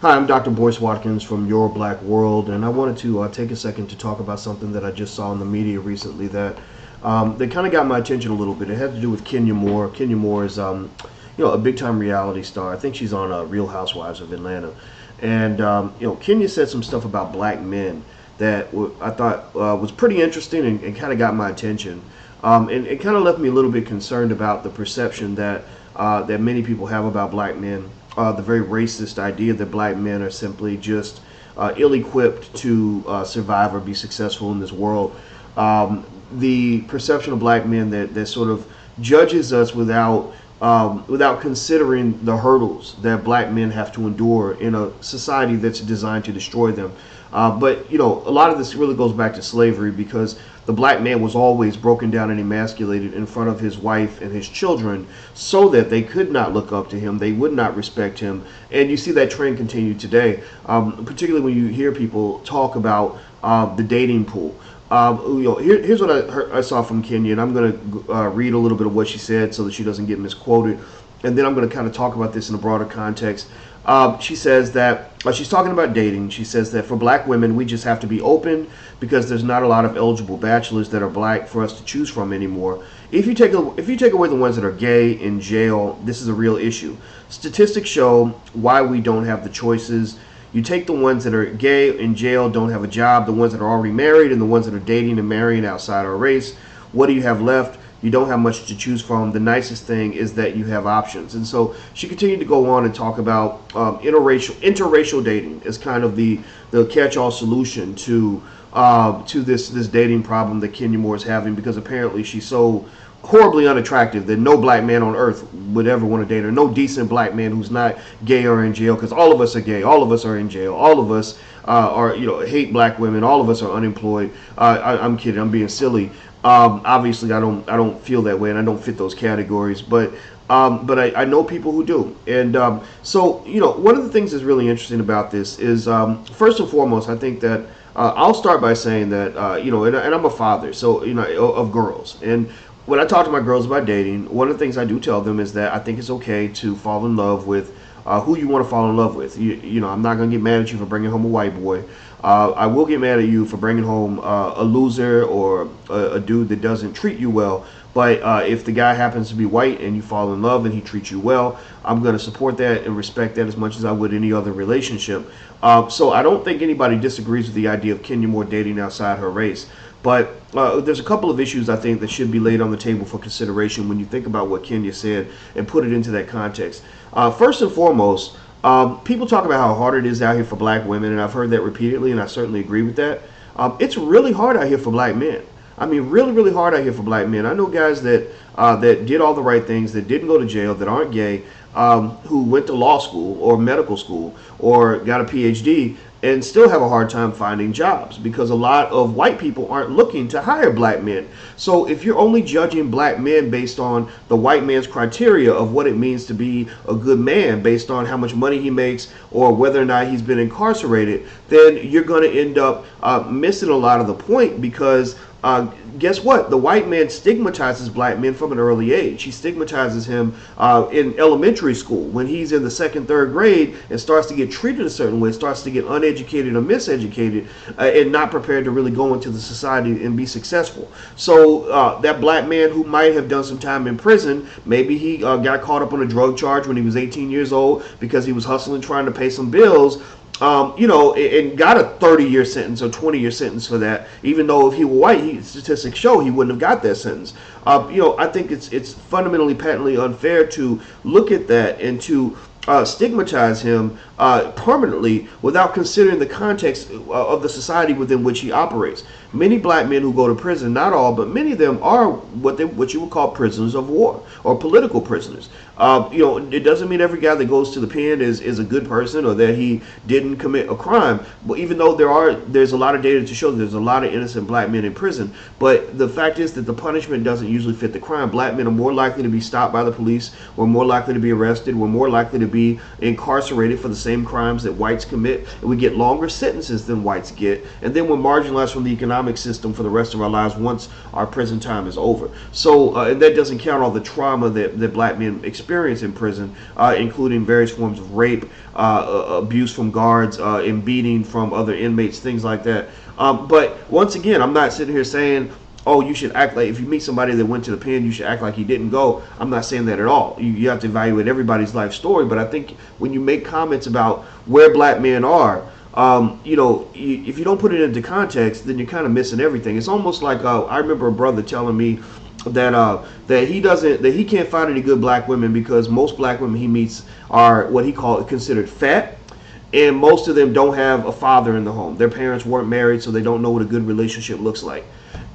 Hi, I'm Dr. Boyce Watkins from Your Black World, and I wanted to take a second to talk about something that I just saw in the media recently that kind of got my attention a little bit. It had to do with Kenya Moore. Kenya Moore is, a big-time reality star. I think she's on Real Housewives of Atlanta, and Kenya said some stuff about black men that I thought was pretty interesting and kind of got my attention. And it kind of left me a little bit concerned about the perception that many people have about black men. The very racist idea that black men are simply just ill-equipped to survive or be successful in this world. The perception of black men that sort of judges us without considering the hurdles that black men have to endure in a society that's designed to destroy them. But a lot of this really goes back to slavery, because the black man was always broken down and emasculated in front of his wife and his children so that they could not look up to him, they would not respect him. And you see that trend continue today, particularly when you hear people talk about the dating pool. Here's what I saw from Kenya, and I'm going to read a little bit of what she said so that she doesn't get misquoted. And then I'm going to kind of talk about this in a broader context. She says that she's talking about dating. She says that for black women, we just have to be open because there's not a lot of eligible bachelors that are black for us to choose from anymore. If you take away the ones that are gay in jail, this is a real issue. Statistics show why we don't have the choices. You take the ones that are gay in jail, don't have a job, the ones that are already married, and the ones that are dating and marrying outside our race. What do you have left? You don't have much to choose from. The nicest thing is that you have options. And so she continued to go on and talk about interracial dating as kind of the catch-all solution to this dating problem that Kenya Moore is having, because apparently she's so horribly unattractive that no black man on earth would ever want to date her. No decent black man who's not gay or in jail, because all of us are gay, all of us are in jail, all of us hate black women, all of us are unemployed. I'm kidding, I'm being silly. Obviously I don't feel that way, and I don't fit those categories, but I know people who do. And so one of the things that's really interesting about this is, first and foremost, I think that I'll start by saying that and I'm a father, so of girls, and when I talk to my girls about dating, one of the things I do tell them is that I think it's okay to fall in love with who you want to fall in love with. I'm not going to get mad at you for bringing home a white boy. I will get mad at you for bringing home a loser or a dude that doesn't treat you well. But if the guy happens to be white and you fall in love and he treats you well, I'm going to support that and respect that as much as I would any other relationship. So I don't think anybody disagrees with the idea of Kenya Moore dating outside her race. But there's a couple of issues I think that should be laid on the table for consideration when you think about what Kenya said and put it into that context. First and foremost, people talk about how hard it is out here for black women, and I've heard that repeatedly, and I certainly agree with that. It's really hard out here for black men. I mean, really, really hard out here for black men. I know guys that did all the right things, that didn't go to jail, that aren't gay, who went to law school or medical school or got a PhD, and still have a hard time finding jobs because a lot of white people aren't looking to hire black men. So if you're only judging black men based on the white man's criteria of what it means to be a good man, based on how much money he makes or whether or not he's been incarcerated, then you're going to end up missing a lot of the point, because guess what? The white man stigmatizes black men from an early age. He stigmatizes him in elementary school when he's in the second, third grade and starts to get treated a certain way, starts to get uneducated or miseducated, and not prepared to really go into the society and be successful. So that black man who might have done some time in prison, maybe he got caught up on a drug charge when he was 18 years old because he was hustling trying to pay some bills, and got a 30-year sentence or 20-year sentence for that, even though if he were white, statistics show he wouldn't have got that sentence. I think it's fundamentally, patently unfair to look at that and to stigmatize him permanently without considering the context of the society within which he operates. Many black men who go to prison, not all, but many of them are what you would call prisoners of war or political prisoners. It doesn't mean every guy that goes to the pen is a good person or that he didn't commit a crime. But even though there's a lot of data to show that there's a lot of innocent black men in prison, but the fact is that the punishment doesn't usually fit the crime. Black men are more likely to be stopped by the police. We're more likely to be arrested. We're more likely to be incarcerated for the same crimes that whites commit, and we get longer sentences than whites get. And then we're marginalized from the economic economic system for the rest of our lives once our prison time is over. So and that doesn't count all the trauma that black men experience in prison, including various forms of rape, abuse from guards, and beating from other inmates, things like that. But once again, I'm not sitting here saying, oh, you should act like, if you meet somebody that went to the pen, you should act like he didn't go. I'm not saying that at all. You have to evaluate everybody's life story. But I think when you make comments about where black men are, if you don't put it into context, then you're kind of missing everything. It's almost like I remember a brother telling me that he can't find any good black women because most black women he meets are what he considered fat. And most of them don't have a father in the home. Their parents weren't married, so they don't know what a good relationship looks like.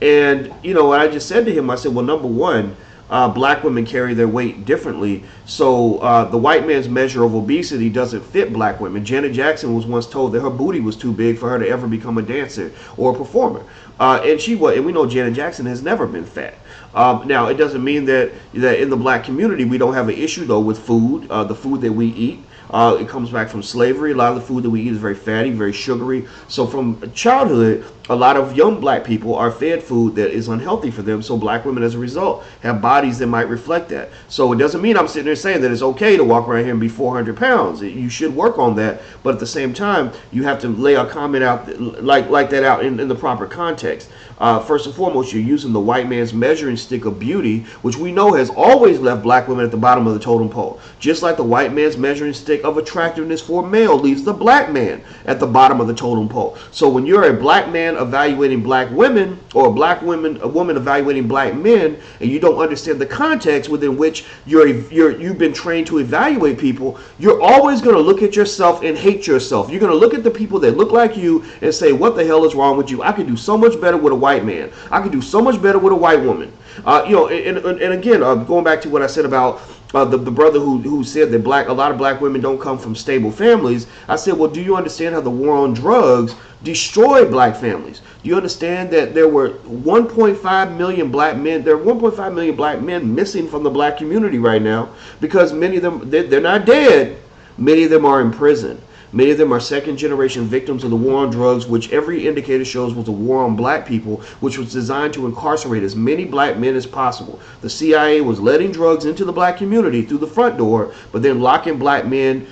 And, I just said to him, I said, well, number one, black women carry their weight differently. So the white man's measure of obesity doesn't fit black women. Janet Jackson was once told that her booty was too big for her to ever become a dancer or a performer. And we know Janet Jackson has never been fat. Now, it doesn't mean that in the black community we don't have an issue, though, with food, the food that we eat. It comes back from slavery. A lot of the food that we eat is very fatty, very sugary. So from childhood, a lot of young black people are fed food that is unhealthy for them. So black women, as a result, have bodies that might reflect that. So it doesn't mean I'm sitting there saying that it's okay to walk around here and be 400 pounds. You should work on that. But at the same time, you have to lay a comment out like that out in the proper context. First and foremost, you're using the white man's measuring stick of beauty, which we know has always left black women at the bottom of the totem pole. Just like the white man's measuring stick of attractiveness for a male leaves the black man at the bottom of the totem pole. So when you're a black man evaluating black women, or a woman evaluating black men, and you don't understand the context within which you've been trained to evaluate people, you're always going to look at yourself and hate yourself. You're going to look at the people that look like you and say, what the hell is wrong with you? I could do so much better with a white man. I could do so much better with a white woman. And again, going back to what I said about the brother who said that a lot of black women don't come from stable families. I said, well, do you understand how the war on drugs destroyed black families? Do you understand that there were 1.5 million black men? There are 1.5 million black men missing from the black community right now because many of them, they're not dead. Many of them are in prison. Many of them are second-generation victims of the war on drugs, which every indicator shows was a war on black people, which was designed to incarcerate as many black men as possible. The CIA was letting drugs into the black community through the front door, but then locking black men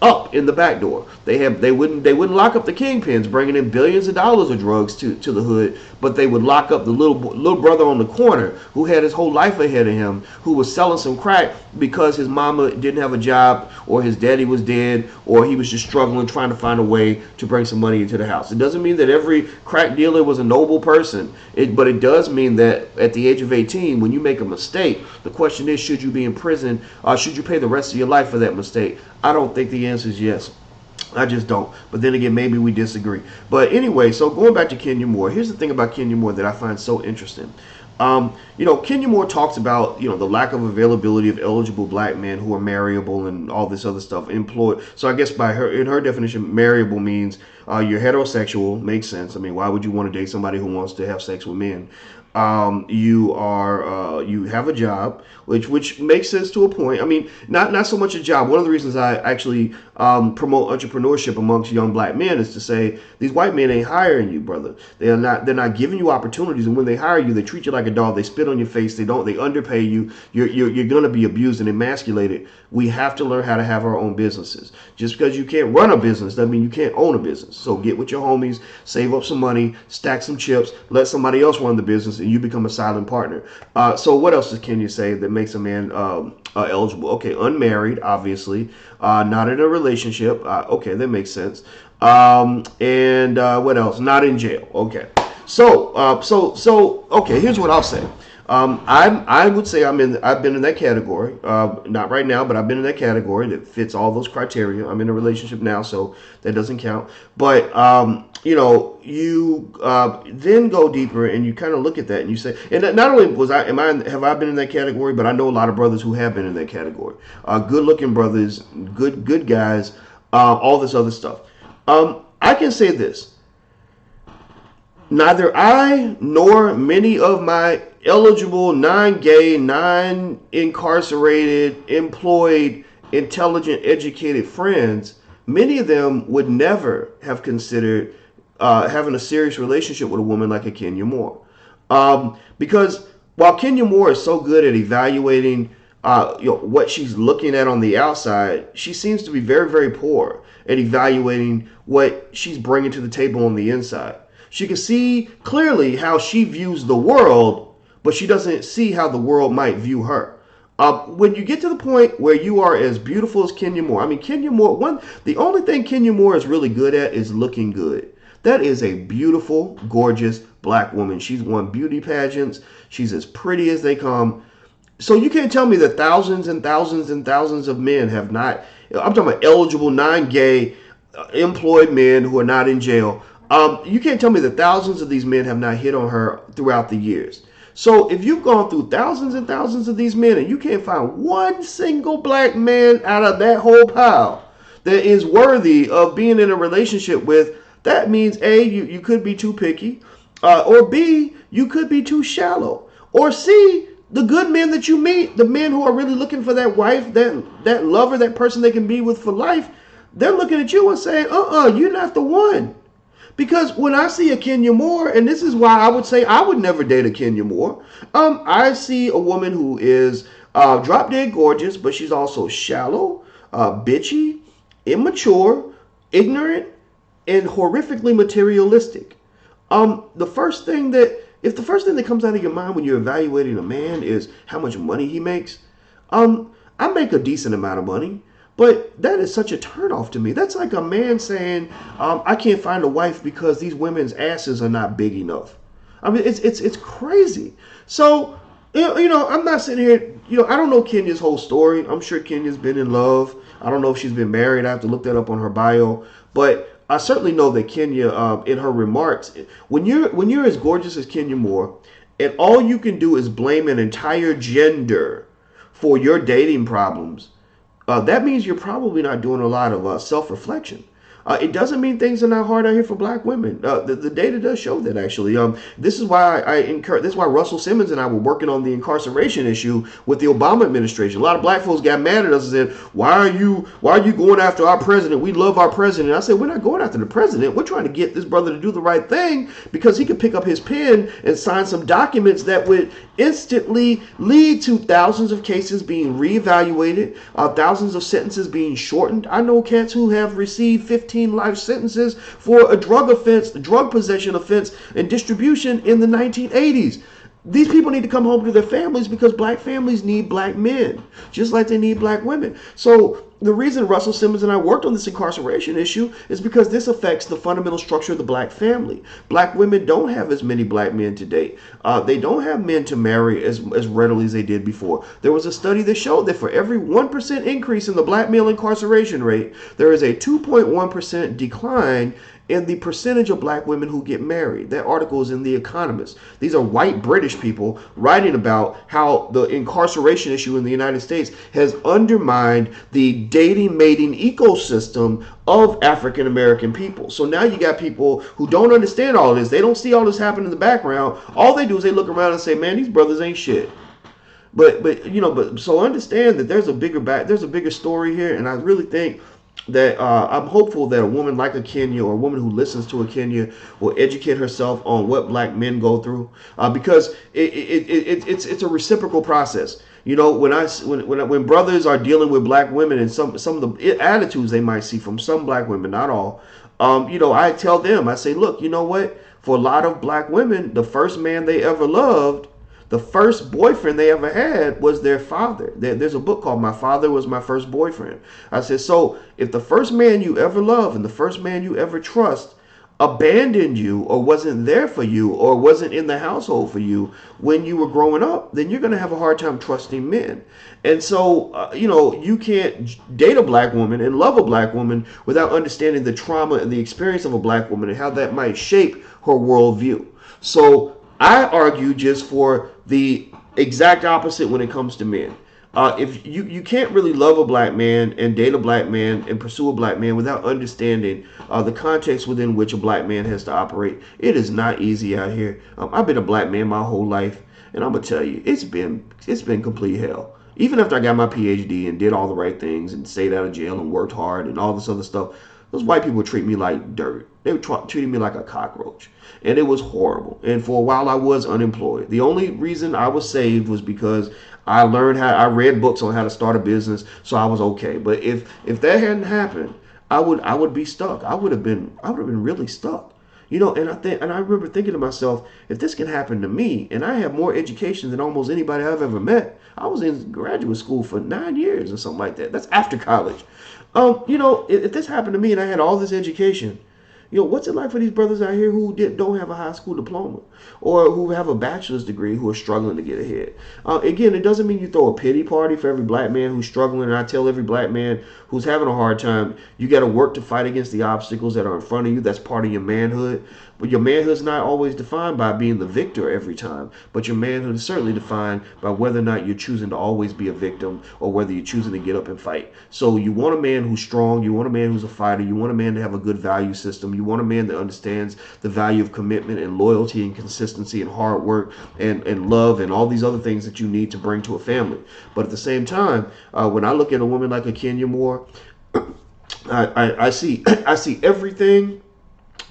up in the back door. They wouldn't lock up the kingpins bringing in billions of dollars of drugs to the hood, but they would lock up the little brother on the corner who had his whole life ahead of him, who was selling some crack because his mama didn't have a job, or his daddy was dead, or he was just struggling trying to find a way to bring some money into the house. It doesn't mean that every crack dealer was a noble person, but it does mean that at the age of 18, when you make a mistake, the question is, should you be in prison? Should you pay the rest of your life for that mistake? I don't think the answer is yes. I just don't. But then again, maybe we disagree. But anyway, so going back to Kenya Moore, here's the thing about Kenya Moore that I find so interesting. Kenya Moore talks about, the lack of availability of eligible black men who are marriable and all this other stuff, employed. So I guess in her definition, marriable means you're heterosexual. Makes sense. I mean, why would you want to date somebody who wants to have sex with men? You have a job, which makes sense to a point. I mean, not so much a job. One of the reasons I actually promote entrepreneurship amongst young black men is to say these white men ain't hiring you, brother. They're not giving you opportunities, and when they hire you, they treat you like a dog. They spit on your face. They underpay you. You're gonna be abused and emasculated. We have to learn how to have our own businesses. Just because you can't run a business doesn't mean you can't own a business. So get with your homies, save up some money, stack some chips, let somebody else run the business, and you become a silent partner. So what else can you say that makes a man eligible? Okay, unmarried, obviously, not in a relationship. Okay, that makes sense. And what else? Not in jail. Okay. So okay, here's what I'll say. I would say I've been in that category. Not right now, but I've been in that category that fits all those criteria. I'm in a relationship now, so that doesn't count. But you then go deeper and you kind of look at that and you say, and not only have I been in that category, but I know a lot of brothers who have been in that category. Good-looking brothers, good guys, all this other stuff. I can say this. Neither I nor many of my eligible, non-gay, non-incarcerated, employed, intelligent, educated friends, many of them would never have considered having a serious relationship with a woman like a Kenya Moore. Because while Kenya Moore is so good at evaluating what she's looking at on the outside, she seems to be very, very poor at evaluating what she's bringing to the table on the inside. She can see clearly how she views the world, but she doesn't see how the world might view her. When you get to the point where you are as beautiful as Kenya Moore, I mean, Kenya Moore, the only thing Kenya Moore is really good at is looking good. That is a beautiful, gorgeous black woman. She's won beauty pageants. She's as pretty as they come. So you can't tell me that thousands and thousands and thousands of men have not, I'm talking about eligible, non-gay, employed men who are not in jail. You can't tell me that thousands of these men have not hit on her throughout the years. So if you've gone through thousands and thousands of these men and you can't find one single black man out of that whole pile that is worthy of being in a relationship with, that means A, you could be too picky, or B, you could be too shallow, or C, the good men that you meet, the men who are really looking for that wife, that lover, that person they can be with for life, they're looking at you and saying, you're not the one. Because when I see a Kenya Moore, and this is why I would say I would never date a Kenya Moore, I see a woman who is drop dead gorgeous, but she's also shallow, bitchy, immature, ignorant, and horrifically materialistic. If the first thing that comes out of your mind when you're evaluating a man is how much money he makes, I make a decent amount of money. But that is such a turnoff to me. That's like a man saying, I can't find a wife because these women's asses are not big enough. I mean, it's crazy. So, I'm not sitting here, I don't know Kenya's whole story. I'm sure Kenya's been in love. I don't know if she's been married. I have to look that up on her bio. But I certainly know that Kenya, in her remarks, when you're as gorgeous as Kenya Moore, and all you can do is blame an entire gender for your dating problems, that means you're probably not doing a lot of self-reflection. It doesn't mean things are not hard out here for black women. The data does show that, actually. This is why this is why Russell Simmons and I were working on the incarceration issue with the Obama administration. A lot of black folks got mad at us and said, why are you going after our president? We love our president. I said, we're not going after the president. We're trying to get this brother to do the right thing because he could pick up his pen and sign some documents that would instantly lead to thousands of cases being reevaluated, thousands of sentences being shortened. I know cats who have received 15 life sentences for a drug offense, drug possession offense, and distribution in the 1980s. These people need to come home to their families because black families need black men, just like they need black women. So the reason Russell Simmons and I worked on this incarceration issue is because this affects the fundamental structure of the black family. Black women don't have as many black men to date. They don't have men to marry as readily as they did before. There was a study that showed that for every 1% increase in the black male incarceration rate, there is a 2.1% decline in the percentage of black women who get married. That article is in The Economist. These are white British people writing about how the incarceration issue in the United States has undermined the dating mating ecosystem of African American people. So now you got people who don't understand all of this. They don't see all this happen in the background. All they do is they look around and say, man, these brothers ain't shit. But so understand that there's a bigger story here, and I really think that I'm hopeful that a woman like a Kenya, or a woman who listens to a Kenya, will educate herself on what black men go through, because it's a reciprocal process. When brothers are dealing with black women and some of the attitudes they might see from some black women, not all, I tell them, I say, look, you know what? For a lot of black women, the first man they ever loved, the first boyfriend they ever had, was their father. There's a book called My Father Was My First Boyfriend. I said, so if the first man you ever loved and the first man you ever trust abandoned you, or wasn't there for you, or wasn't in the household for you when you were growing up, then you're going to have a hard time trusting men. And so, you can't date a black woman and love a black woman without understanding the trauma and the experience of a black woman and how that might shape her worldview. So I argue just for the exact opposite when it comes to men. If you can't really love a black man and date a black man and pursue a black man without understanding the context within which a black man has to operate. It is not easy out here. I've been a black man my whole life, and I'm gonna tell you, it's been complete hell. Even after I got my PhD and did all the right things and stayed out of jail and worked hard and all this other stuff, Those white people treat me like dirt. They were treating me like a cockroach. And it was horrible. And for a while I was unemployed. The only reason I was saved was because I read books on how to start a business, so I was okay. But if that hadn't happened, I would be stuck. I would have been really stuck. And I remember thinking to myself, if this can happen to me, and I have more education than almost anybody I've ever met. I was in graduate school for 9 years or something like that. That's after college. If this happened to me and I had all this education, what's it like for these brothers out here who don't have a high school diploma or who have a bachelor's degree who are struggling to get ahead? Again, it doesn't mean you throw a pity party for every black man who's struggling. And I tell every black man who's having a hard time, you got to work to fight against the obstacles that are in front of you. That's part of your manhood. But your manhood's not always defined by being the victor every time. But your manhood is certainly defined by whether or not you're choosing to always be a victim or whether you're choosing to get up and fight. So you want a man who's strong. You want a man who's a fighter. You want a man to have a good value system. You want a man that understands the value of commitment and loyalty and consistency and hard work and love and all these other things that you need to bring to a family. But at the same time, when I look at a woman like a Kenya Moore, I see I see everything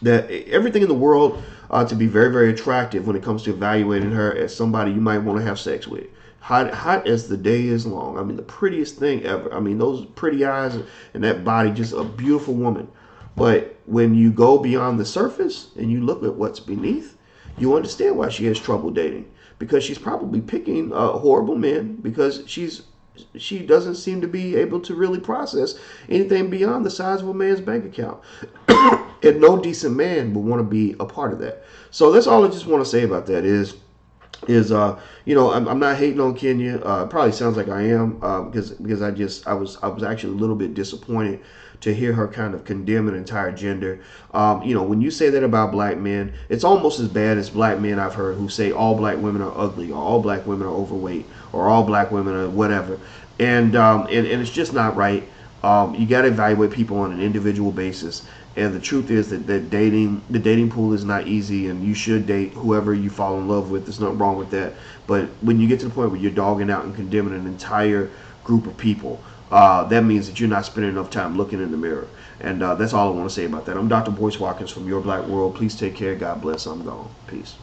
in the world to be very, very attractive when it comes to evaluating her as somebody you might want to have sex with. Hot as the day is long. I mean, the prettiest thing ever. I mean, those pretty eyes and that body, just a beautiful woman. But when you go beyond the surface and you look at what's beneath, you understand why she has trouble dating. Because she's probably picking horrible men because she doesn't seem to be able to really process anything beyond the size of a man's bank account. And no decent man would want to be a part of that. So that's all I just want to say about that I'm not hating on Kenya. It probably sounds like I am because I was actually a little bit disappointed to hear her kind of condemn an entire gender. When you say that about black men, it's almost as bad as black men I've heard who say all black women are ugly or all black women are overweight or all black women are whatever. And it's just not right. You got to evaluate people on an individual basis. And the truth is that the dating pool is not easy, and you should date whoever you fall in love with. There's nothing wrong with that. But when you get to the point where you're dogging out and condemning an entire group of people, that means that you're not spending enough time looking in the mirror. And that's all I want to say about that. I'm Dr. Boyce Watkins from Your Black World. Please take care. God bless. I'm gone. Peace.